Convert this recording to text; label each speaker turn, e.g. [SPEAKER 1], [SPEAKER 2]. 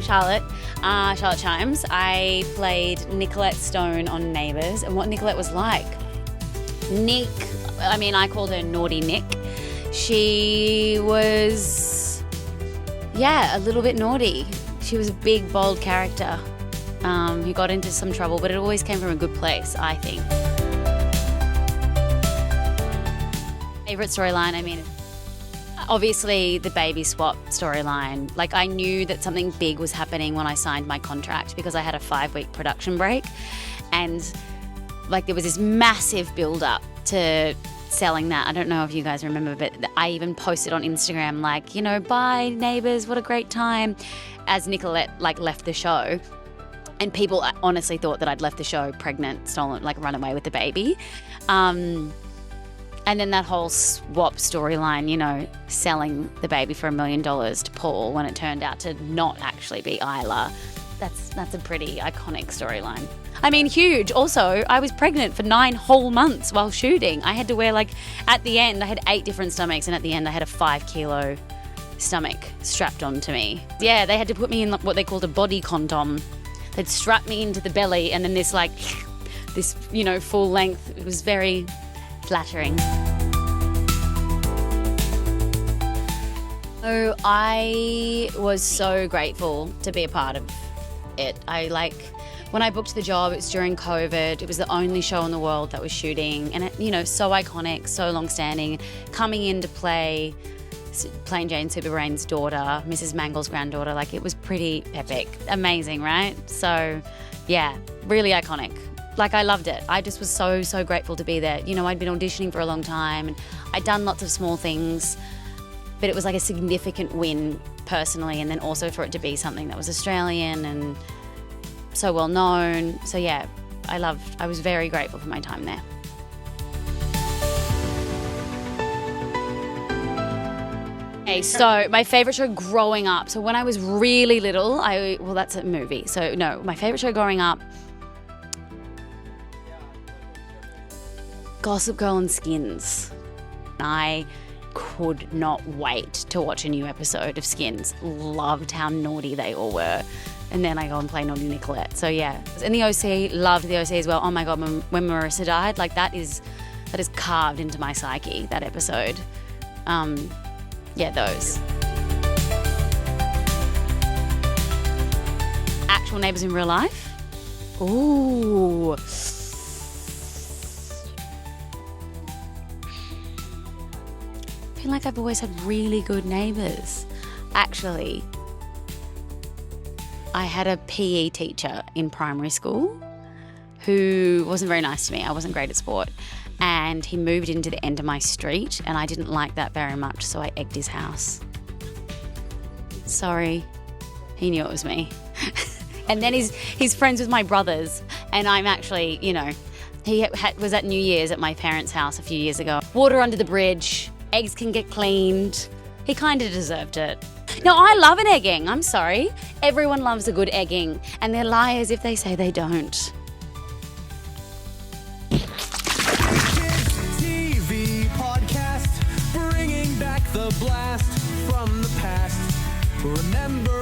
[SPEAKER 1] Charlotte Chimes. I played Nicolette Stone on Neighbours, and what Nicolette was like. I called her Naughty Nick. She was, a little bit naughty. She was a big, bold character who got into some trouble, but it always came from a good place, I think. Favourite storyline, obviously the baby swap storyline. Like, I knew that something big was happening when I signed my contract because I had a 5-week production break, and there was this massive build-up to selling that. I don't know if you guys remember, but I even posted on Instagram bye Neighbours, what a great time, as Nicolette left the show. And people honestly thought that I'd left the show pregnant, stolen, run away with the baby. And then that whole swap storyline, selling the baby for $1 million to Paul when it turned out to not actually be Isla. That's a pretty iconic storyline. Huge. Also, I was pregnant for 9 whole months while shooting. I had to wear, at the end, I had 8 different stomachs, and at the end I had a 5-kilo stomach strapped onto me. Yeah, they had to put me in what they called a body condom. They'd strap me into the belly, and then this full length. It was very flattering. So I was so grateful to be a part of it. When I booked the job, it was during COVID. It was the only show in the world that was shooting, and it, so iconic, so long-standing. Coming in to play Plain Jane Super Brain's daughter, Mrs. Mangle's granddaughter, it was pretty epic. Amazing, right? So, yeah, really iconic. I loved it. I just was so, so grateful to be there. I'd been auditioning for a long time, and I'd done lots of small things, but it was a significant win personally, and then also for it to be something that was Australian and so well known. So yeah, I was very grateful for my time there. Okay, so my favourite show growing up. So when I was really little, that's a movie. So no, my favourite show growing up, Gossip Girl and Skins. I could not wait to watch a new episode of Skins. Loved how naughty they all were. And then I go and play Naughty Nicolette. So yeah. And the OC, loved the OC as well. Oh my God, when Marissa died, that is carved into my psyche, that episode. Those. Actual neighbours in real life? Ooh. I feel like I've always had really good neighbours. Actually, I had a PE teacher in primary school who wasn't very nice to me. I wasn't great at sport. And he moved into the end of my street, and I didn't like that very much, so I egged his house. Sorry. He knew it was me. And then he's friends with my brothers, and I'm actually, he was at New Year's at my parents' house a few years ago. Water under the bridge, eggs can get cleaned. He kind of deserved it. No, I love an egging. I'm sorry. Everyone loves a good egging, and they're liars if they say they don't.
[SPEAKER 2] TV podcast, bringing back the blast from the past. Remember